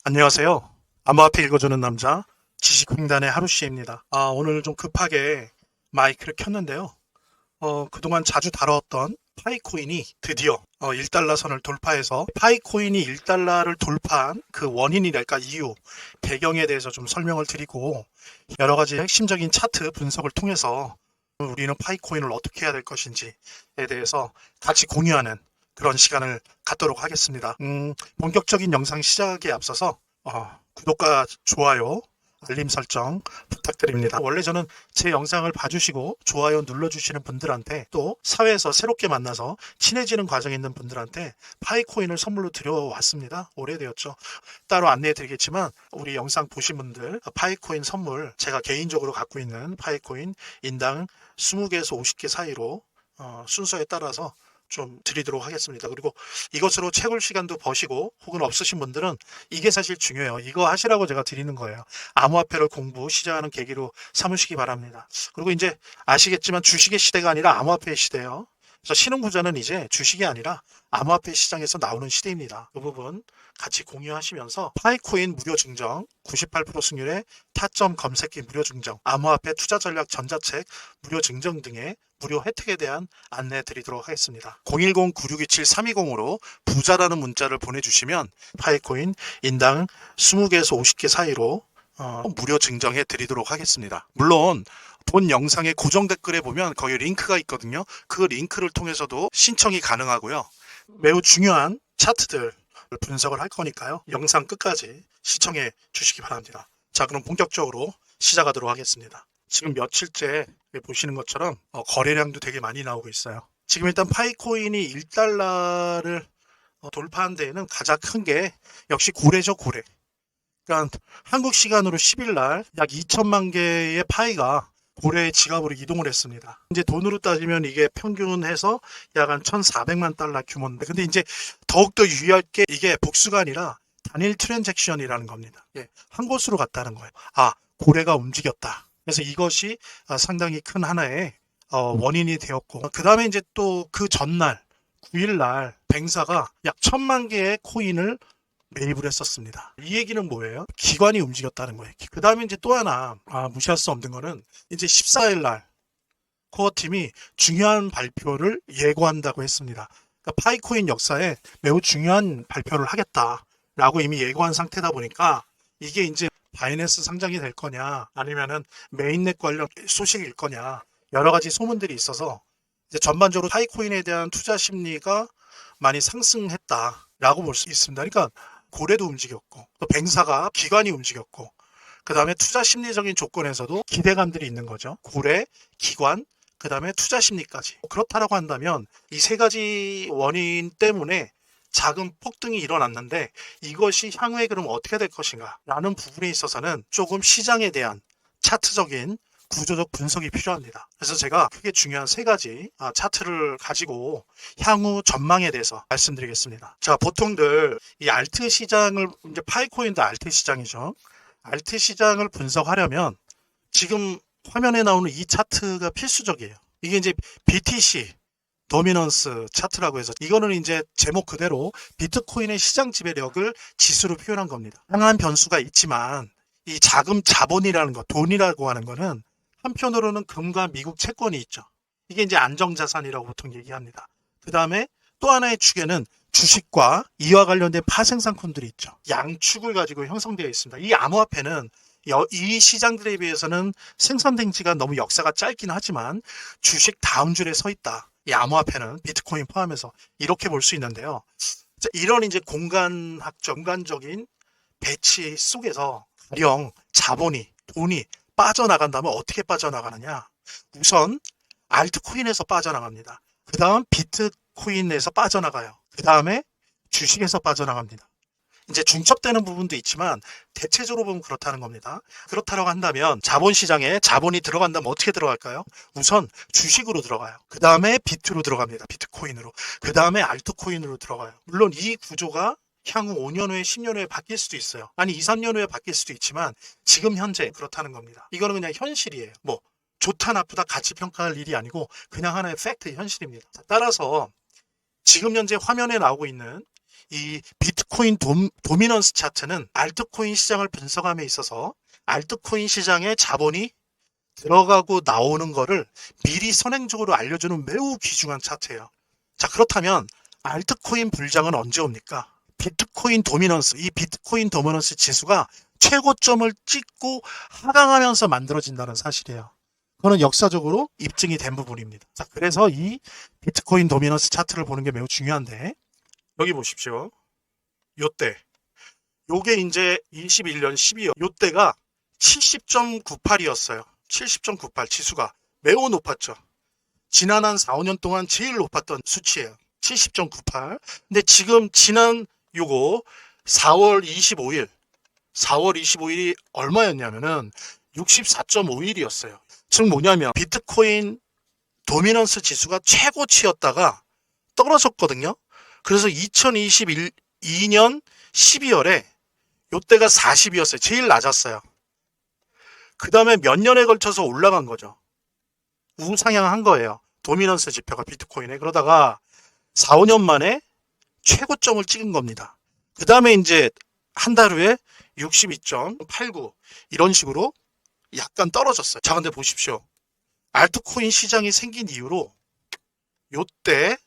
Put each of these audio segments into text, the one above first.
안녕하세요. 암호화폐 읽어주는 남자 지식횡단의 하루씨입니다. 오늘 좀 급하게 마이크를 켰는데요. 그동안 자주 다뤘던 파이코인이 드디어 1달러 선을 돌파해서 파이코인이 1달러를 돌파한 그 원인이랄까 이유, 배경에 대해서 좀 설명을 드리고 여러 가지 핵심적인 차트 분석을 통해서 우리는 파이코인을 어떻게 해야 될 것인지에 대해서 같이 공유하는 그런 시간을 갖도록 하겠습니다. 본격적인 영상 시작에 앞서서 구독과 좋아요, 알림 설정 부탁드립니다. 원래 저는 제 영상을 봐주시고 좋아요 눌러주시는 분들한테 또 사회에서 새롭게 만나서 친해지는 과정에 있는 분들한테 파이코인을 선물로 드려왔습니다. 오래되었죠. 따로 안내해 드리겠지만 우리 영상 보신 분들 파이코인 선물 제가 개인적으로 갖고 있는 파이코인 인당 20개에서 50개 사이로 순서에 따라서 좀 드리도록 하겠습니다. 그리고 이것으로 채굴 시간도 버시고 혹은 없으신 분들은 이게 사실 중요해요. 이거 하시라고 제가 드리는 거예요. 암호화폐를 공부 시작하는 계기로 삼으시기 바랍니다. 그리고 이제 아시겠지만 주식의 시대가 아니라 암호화폐의 시대예요. 그래서 신흥부자는 이제 주식이 아니라 암호화폐 시장에서 나오는 시대입니다. 그 부분 같이 공유하시면서 파이코인 무료 증정, 98% 승률의 타점 검색기 무료 증정, 암호화폐 투자 전략 전자책 무료 증정 등의 무료 혜택에 대한 안내 드리도록 하겠습니다. 010-9627-320으로 부자라는 문자를 보내주시면 파이코인 인당 20개에서 50개 사이로 무료 증정해 드리도록 하겠습니다. 물론 본 영상의 고정 댓글에 보면 거기 링크가 있거든요. 그 링크를 통해서도 신청이 가능하고요. 매우 중요한 차트들 분석을 할 거니까요. 영상 끝까지 시청해 주시기 바랍니다. 자, 그럼 본격적으로 시작하도록 하겠습니다. 지금 며칠째 보시는 것처럼 거래량도 되게 많이 나오고 있어요. 지금 일단 파이코인이 1달러를 돌파한 데에는 가장 큰 게 역시 고래죠, 고래. 그러니까 한국 시간으로 10일 날 약 2천만 개의 파이가 고래의 지갑으로 이동을 했습니다. 이제 돈으로 따지면 이게 평균해서 약 한 1,400만 달러 규모인데, 근데 이제 더욱더 유의할 게 이게 복수가 아니라 단일 트랜잭션이라는 겁니다. 예, 한 곳으로 갔다는 거예요. 고래가 움직였다. 그래서 이것이 상당히 큰 하나의 원인이 되었고, 그 다음에 이제 또 그 전날 9일 날 뱅사가 약 1,000만 개의 코인을 매입을 했었습니다. 이 얘기는 뭐예요? 기관이 움직였다는 거예요. 그 다음에 이제 또 하나 무시할 수 없는 거는 이제 14일 날 코어 팀이 중요한 발표를 예고한다고 했습니다. 그러니까 파이코인 역사에 매우 중요한 발표를 하겠다라고 이미 예고한 상태다 보니까 이게 이제 바이낸스 상장이 될 거냐 아니면은 메인넷 관련 소식일 거냐 여러 가지 소문들이 있어서 이제 전반적으로 파이코인에 대한 투자 심리가 많이 상승했다라고 볼 수 있습니다. 그러니까 고래도 움직였고 또 뱅사가 기관이 움직였고 그 다음에 투자 심리적인 조건에서도 기대감들이 있는 거죠. 고래, 기관, 그 다음에 투자 심리까지. 그렇다라고 한다면 이 세 가지 원인 때문에 작은 폭등이 일어났는데 이것이 향후에 그럼 어떻게 될 것인가 라는 부분에 있어서는 조금 시장에 대한 차트적인 구조적 분석이 필요합니다. 그래서 제가 크게 중요한 세 가지 차트를 가지고 향후 전망에 대해서 말씀드리겠습니다. 자, 보통들 이 알트 시장을 이제 파이코인도 알트 시장이죠. 알트 시장을 분석하려면 지금 화면에 나오는 이 차트가 필수적이에요. 이게 이제 BTC 도미넌스 차트라고 해서 이거는 이제 제목 그대로 비트코인의 시장 지배력을 지수로 표현한 겁니다. 다양한 변수가 있지만 이 자금 자본이라는 것, 돈이라고 하는 거는 한편으로는 금과 미국 채권이 있죠. 이게 이제 안정자산이라고 보통 얘기합니다. 그 다음에 또 하나의 축에는 주식과 이와 관련된 파생상품들이 있죠. 양축을 가지고 형성되어 있습니다. 이 암호화폐는 이 시장들에 비해서는 생성된 지가 너무 역사가 짧긴 하지만 주식 다음 줄에 서 있다. 이 암호화폐는 비트코인 포함해서 이렇게 볼 수 있는데요. 이런 이제 공간적인 배치 속에서 가령 자본이 돈이 빠져나간다면 어떻게 빠져나가느냐? 우선 알트코인에서 빠져나갑니다. 그 다음 비트코인에서 빠져나가요. 그 다음에 주식에서 빠져나갑니다. 이제 중첩되는 부분도 있지만 대체적으로 보면 그렇다는 겁니다. 그렇다고 한다면 자본시장에 자본이 들어간다면 어떻게 들어갈까요? 우선 주식으로 들어가요. 그 다음에 비트로 들어갑니다. 비트코인으로. 그 다음에 알트코인으로 들어가요. 물론 이 구조가 향후 5년 후에 10년 후에 바뀔 수도 있어요. 아니 2, 3년 후에 바뀔 수도 있지만 지금 현재 그렇다는 겁니다. 이거는 그냥 현실이에요. 뭐 좋다 나쁘다 가치 평가할 일이 아니고 그냥 하나의 팩트 현실입니다. 따라서 지금 현재 화면에 나오고 있는 이 비트코인 도미넌스 차트는 알트코인 시장을 분석함에 있어서 알트코인 시장에 자본이 들어가고 나오는 거를 미리 선행적으로 알려주는 매우 귀중한 차트예요. 자, 그렇다면 알트코인 불장은 언제 옵니까? 비트코인 도미넌스, 이 비트코인 도미넌스 지수가 최고점을 찍고 하강하면서 만들어진다는 사실이에요. 그거는 역사적으로 입증이 된 부분입니다. 자, 그래서 이 비트코인 도미넌스 차트를 보는 게 매우 중요한데, 여기 보십시오. 요때, 요게 이제 21년 12월, 요때가 70.98이었어요. 70.98 지수가 매우 높았죠. 지난 한 4, 5년 동안 제일 높았던 수치예요. 70.98. 근데 지금 지난 요거 4월 25일이 얼마였냐면은 64.51이었어요. 즉 뭐냐면 비트코인 도미넌스 지수가 최고치였다가 떨어졌거든요. 그래서 2022년 12월에 요때가 40이었어요. 제일 낮았어요. 그 다음에 몇 년에 걸쳐서 올라간 거죠. 우상향한 거예요. 도미넌스 지표가 비트코인에. 그러다가 4, 5년 만에 최고점을 찍은 겁니다. 그 다음에 이제 한 달 후에 62.89 이런 식으로 약간 떨어졌어요. 자, 근데 보십시오. 알트코인 시장이 생긴 이후로 요때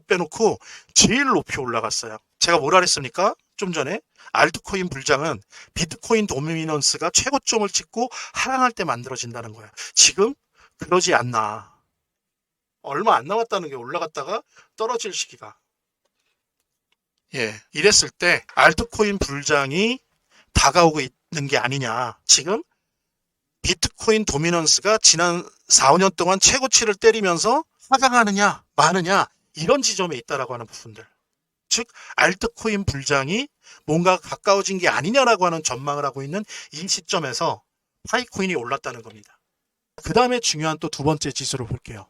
빼놓고 제일 높이 올라갔어요. 제가 뭐라 그랬습니까? 좀 전에 알트코인 불장은 비트코인 도미넌스가 최고점을 찍고 하락할 때 만들어진다는 거예요. 지금 그러지 않나. 얼마 안 남았다는 게 올라갔다가 떨어질 시기가. 예, 이랬을 때 알트코인 불장이 다가오고 있는 게 아니냐. 지금 비트코인 도미넌스가 지난 4, 5년 동안 최고치를 때리면서 하강하느냐 마느냐 이런 지점에 있다라고 하는 부분들. 즉 알트코인 불장이 뭔가 가까워진 게 아니냐라고 하는 전망을 하고 있는 이 시점에서 파이코인이 올랐다는 겁니다. 그 다음에 중요한 또 두 번째 지수를 볼게요.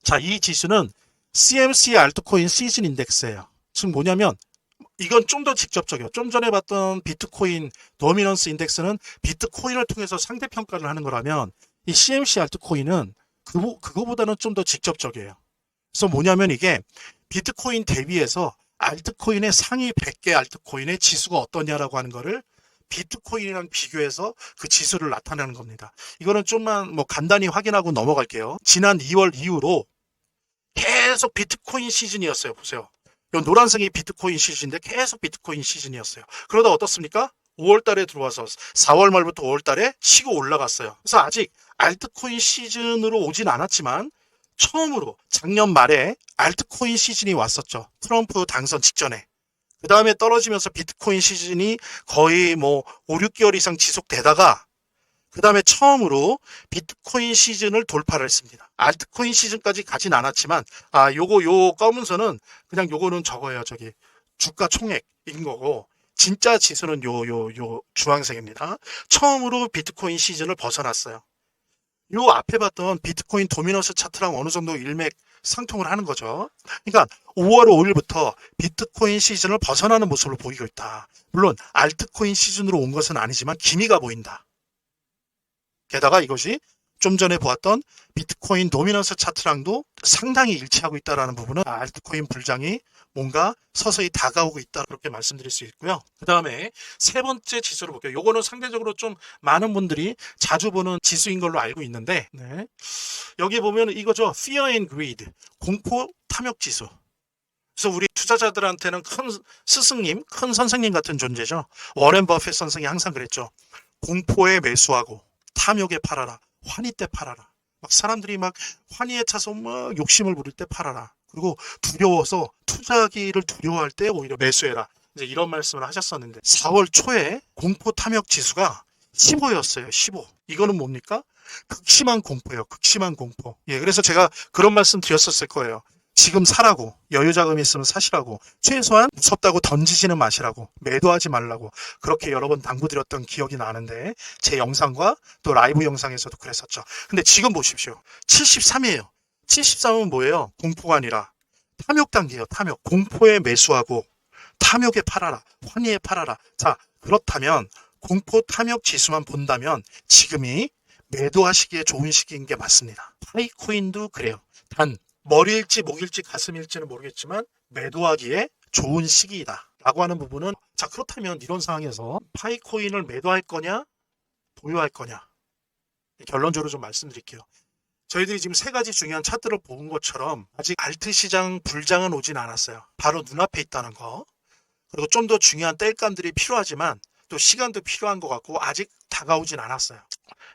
자, 이 지수는 CMC 알트코인 시즌 인덱스예요. 즉 뭐냐면 이건 좀 더 직접적이에요. 좀 전에 봤던 비트코인 도미넌스 인덱스는 비트코인을 통해서 상대평가를 하는 거라면 이 CMC 알트코인은 그거보다는 좀 더 직접적이에요. 그래서 뭐냐면 이게 비트코인 대비해서 알트코인의 상위 100개 알트코인의 지수가 어떠냐라고 하는 거를 비트코인이랑 비교해서 그 지수를 나타내는 겁니다. 이거는 좀만 뭐 간단히 확인하고 넘어갈게요. 지난 2월 이후로 계속 비트코인 시즌이었어요. 보세요. 이 노란색이 비트코인 시즌인데 계속 비트코인 시즌이었어요. 그러다 어떻습니까? 5월 달에 들어와서 4월 말부터 5월 달에 치고 올라갔어요. 그래서 아직 알트코인 시즌으로 오진 않았지만 처음으로 작년 말에 알트코인 시즌이 왔었죠. 트럼프 당선 직전에. 그 다음에 떨어지면서 비트코인 시즌이 거의 뭐 5, 6개월 이상 지속되다가 그 다음에 처음으로 비트코인 시즌을 돌파를 했습니다. 알트코인 시즌까지 가진 않았지만 요 검은 선은 그냥 요거는 저거예요. 저기 주가 총액인 거고 진짜 지수는 요 주황색입니다. 처음으로 비트코인 시즌을 벗어났어요. 요 앞에 봤던 비트코인 도미넌스 차트랑 어느 정도 일맥 상통을 하는 거죠. 그러니까 5월 5일부터 비트코인 시즌을 벗어나는 모습을 보이고 있다. 물론 알트코인 시즌으로 온 것은 아니지만 기미가 보인다. 게다가 이것이 좀 전에 보았던 비트코인 도미넌스 차트랑도 상당히 일치하고 있다는 부분은 알트코인 불장이 뭔가 서서히 다가오고 있다 그렇게 말씀드릴 수 있고요. 그 다음에 세 번째 지수를 볼게요. 요거는 상대적으로 좀 많은 분들이 자주 보는 지수인 걸로 알고 있는데 여기 보면 이거죠. Fear and Greed, 공포 탐욕 지수. 그래서 우리 투자자들한테는 큰 스승님, 큰 선생님 같은 존재죠. 워렌 버핏 선생이 항상 그랬죠. 공포에 매수하고 탐욕에 팔아라. 환희 때 팔아라. 막 사람들이 막 환희에 차서 막 욕심을 부릴 때 팔아라. 그리고 두려워서 투자하기를 두려워할 때 오히려 매수해라. 이제 이런 말씀을 하셨었는데 4월 초에 공포 탐욕 지수가 15였어요. 15. 이거는 뭡니까? 극심한 공포예요. 극심한 공포. 예, 그래서 제가 그런 말씀 드렸었을 거예요. 지금 사라고, 여유 자금이 있으면 사시라고, 최소한 무섭다고 던지지는 마시라고, 매도하지 말라고 그렇게 여러 번 당부드렸던 기억이 나는데 제 영상과 또 라이브 영상에서도 그랬었죠. 근데 지금 보십시오. 73이에요. 73은 뭐예요? 공포가 아니라 탐욕 단계예요. 탐욕. 공포에 매수하고 탐욕에 팔아라. 환희에 팔아라. 자, 그렇다면 공포 탐욕 지수만 본다면 지금이 매도하시기에 좋은 시기인 게 맞습니다. 파이코인도 그래요. 단 머리일지 목일지 가슴일지는 모르겠지만 매도하기에 좋은 시기이다 라고 하는 부분은, 자 그렇다면 이런 상황에서 파이코인을 매도할 거냐 보유할 거냐, 결론적으로 좀 말씀드릴게요. 저희들이 지금 세 가지 중요한 차트를 본 것처럼 아직 알트 시장 불장은 오진 않았어요. 바로 눈앞에 있다는 거. 그리고 좀 더 중요한 땔감들이 필요하지만 또 시간도 필요한 것 같고 아직 다가오진 않았어요.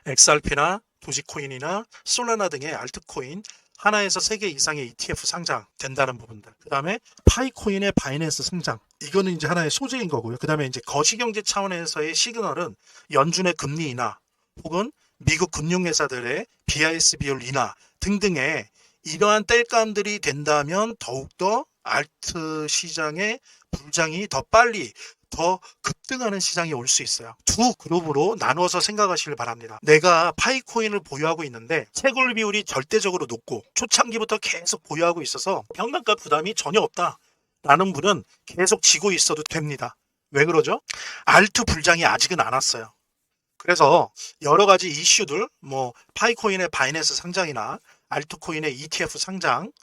XRP나 도지코인이나 솔라나 등의 알트코인 하나에서 3개 이상의 ETF 상장된다는 부분들. 그 다음에 파이코인의 바이낸스 상장. 이거는 이제 하나의 소재인 거고요. 그 다음에 이제 거시경제 차원에서의 시그널은 연준의 금리 인하 혹은 미국 금융회사들의 BIS 비율 인하 등등의 이러한 땔감들이 된다면 더욱더 알트 시장의 불장이 더 빨리 더 급등하는 시장이 올 수 있어요. 두 그룹으로 나누어서 생각하시길 바랍니다. 내가 파이코인을 보유하고 있는데 채굴 비율이 절대적으로 높고 초창기부터 계속 보유하고 있어서 평단가 부담이 전혀 없다 라는 분은 계속 지고 있어도 됩니다. 왜 그러죠? 알트 불장이 아직은 안 왔어요. 그래서 여러 가지 이슈들, 뭐 파이코인의 바이낸스 상장이나 알트코인의 ETF 상장,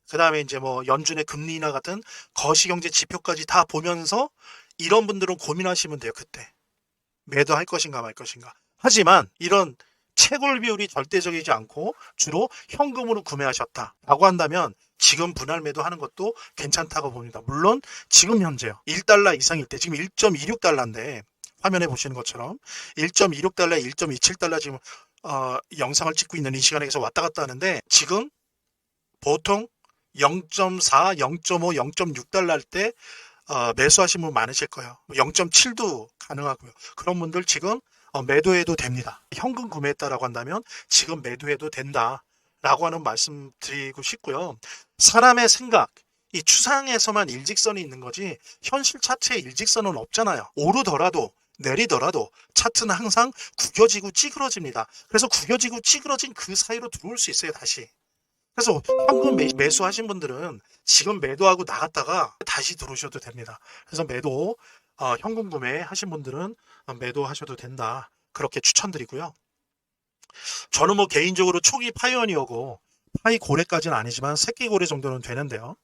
그 다음에 이제 뭐 연준의 금리 인하 같은 거시경제 지표까지 다 보면서 이런 분들은 고민하시면 돼요. 그때 매도할 것인가 말 것인가. 하지만 이런 채굴 비율이 절대적이지 않고 주로 현금으로 구매하셨다라고 한다면 지금 분할 매도하는 것도 괜찮다고 봅니다. 물론 지금 현재요. 1달러 이상일 때 지금 1.26달러인데 화면에 보시는 것처럼 1.26달러, 1.27달러 지금 영상을 찍고 있는 이 시간에 계속 왔다 갔다 하는데 지금 보통 0.4, 0.5, 0.6달러 할 때 매수하신 분 많으실 거예요. 0.7도 가능하고요. 그런 분들 지금 매도해도 됩니다. 현금 구매했다라고 한다면 지금 매도해도 된다라고 하는 말씀 드리고 싶고요. 사람의 생각, 이 추상에서만 일직선이 있는 거지 현실 차트에 일직선은 없잖아요. 오르더라도 내리더라도 차트는 항상 구겨지고 찌그러집니다. 그래서 구겨지고 찌그러진 그 사이로 들어올 수 있어요, 다시. 그래서 현금 매수하신 분들은 지금 매도하고 나갔다가 다시 들어오셔도 됩니다. 그래서 매도, 현금 구매 하신 분들은 매도하셔도 된다. 그렇게 추천드리고요. 저는 뭐 개인적으로 초기 파이오니어고 파이 고래까지는 아니지만 새끼 고래 정도는 되는데요.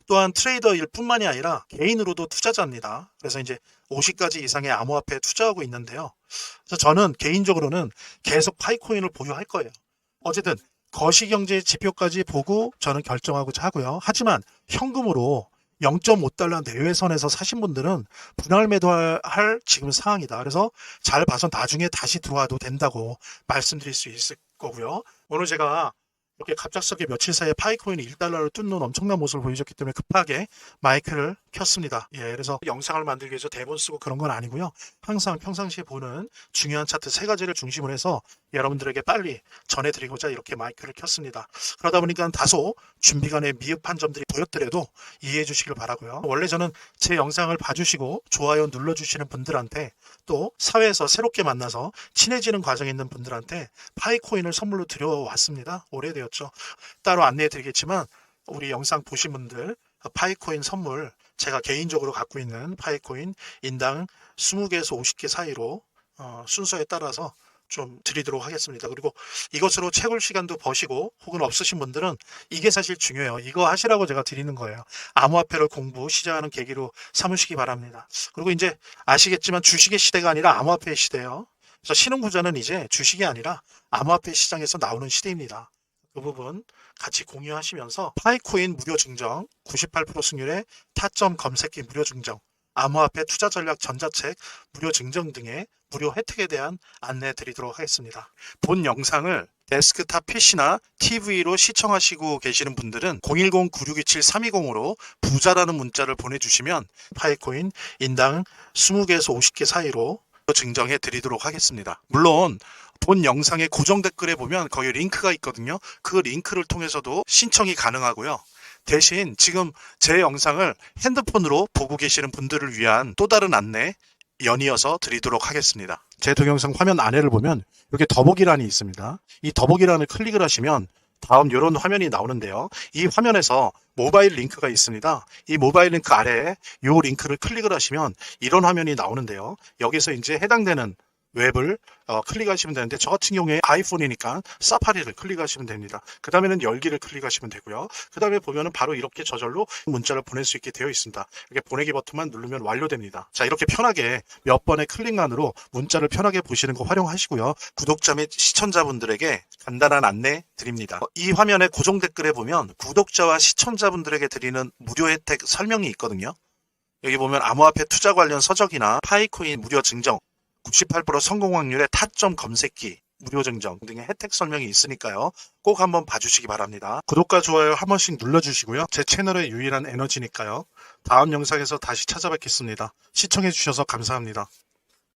또한 트레이더일 뿐만이 아니라 개인으로도 투자자입니다. 그래서 이제 50가지 이상의 암호화폐에 투자하고 있는데요. 그래서 저는 개인적으로는 계속 파이코인을 보유할 거예요. 어쨌든 거시경제 지표까지 보고 저는 결정하고자 하고요. 하지만 현금으로 0.5달러 내외선에서 사신 분들은 분할 매도할 지금 상황이다. 그래서 잘 봐서 나중에 다시 들어와도 된다고 말씀드릴 수 있을 거고요. 오늘 제가 이렇게 갑작스럽게 며칠 사이에 파이코인이 1달러를 뚫는 엄청난 모습을 보여줬기 때문에 급하게 마이크를 켰습니다. 예, 그래서 영상을 만들기 위해서 대본 쓰고 그런 건 아니고요. 항상 평상시에 보는 중요한 차트 3가지를 중심으로 해서 여러분들에게 빨리 전해드리고자 이렇게 마이크를 켰습니다. 그러다 보니까 다소 준비간에 미흡한 점들이 보였더라도 이해해 주시길 바라고요. 원래 저는 제 영상을 봐주시고 좋아요 눌러주시는 분들한테 또 사회에서 새롭게 만나서 친해지는 과정에 있는 분들한테 파이코인을 선물로 드려왔습니다. 오래되었죠. 따로 안내해 드리겠지만 우리 영상 보신 분들 파이코인 선물, 제가 개인적으로 갖고 있는 파이코인 인당 20개에서 50개 사이로 순서에 따라서 좀 드리도록 하겠습니다. 그리고 이것으로 채굴 시간도 버시고 혹은 없으신 분들은 이게 사실 중요해요. 이거 하시라고 제가 드리는 거예요. 암호화폐를 공부 시작하는 계기로 삼으시기 바랍니다. 그리고 이제 아시겠지만 주식의 시대가 아니라 암호화폐의 시대예요. 그래서 신흥부자는 이제 주식이 아니라 암호화폐 시장에서 나오는 시대입니다. 그 부분 같이 공유하시면서 파이코인 무료 증정, 98% 승률의 타점 검색기 무료 증정, 암호화폐 투자 전략 전자책 무료 증정 등의 무료 혜택에 대한 안내 드리도록 하겠습니다. 본 영상을 데스크탑 PC나 TV로 시청하시고 계시는 분들은 010-9627-320으로 부자라는 문자를 보내주시면 파이코인 인당 20개에서 50개 사이로 증정해 드리도록 하겠습니다. 물론 본 영상의 고정 댓글에 보면 거기 링크가 있거든요. 그 링크를 통해서도 신청이 가능하고요. 대신 지금 제 영상을 핸드폰으로 보고 계시는 분들을 위한 또 다른 안내 연이어서 드리도록 하겠습니다. 제 동영상 화면 아래를 보면 이렇게 더보기란이 있습니다. 이 더보기란을 클릭을 하시면 다음 이런 화면이 나오는데요. 이 화면에서 모바일 링크가 있습니다. 이 모바일 링크 아래에 이 링크를 클릭을 하시면 이런 화면이 나오는데요. 여기서 이제 해당되는 웹을 클릭하시면 되는데, 저 같은 경우에 아이폰이니까 사파리를 클릭하시면 됩니다. 그 다음에는 열기를 클릭하시면 되고요. 그 다음에 보면은 바로 이렇게 저절로 문자를 보낼 수 있게 되어 있습니다. 이렇게 보내기 버튼만 누르면 완료됩니다. 자, 이렇게 편하게 몇 번의 클릭만으로 문자를 편하게 보시는 거 활용하시고요. 구독자 및 시청자분들에게 간단한 안내 드립니다. 이 화면의 고정 댓글에 보면 구독자와 시청자분들에게 드리는 무료 혜택 설명이 있거든요. 여기 보면 암호화폐 투자 관련 서적이나 파이코인 무료 증정, 98% 성공 확률의 타점 검색기, 무료 증정 등의 혜택 설명이 있으니까요. 꼭 한번 봐주시기 바랍니다. 구독과 좋아요 한 번씩 눌러주시고요. 제 채널의 유일한 에너지니까요. 다음 영상에서 다시 찾아뵙겠습니다. 시청해주셔서 감사합니다.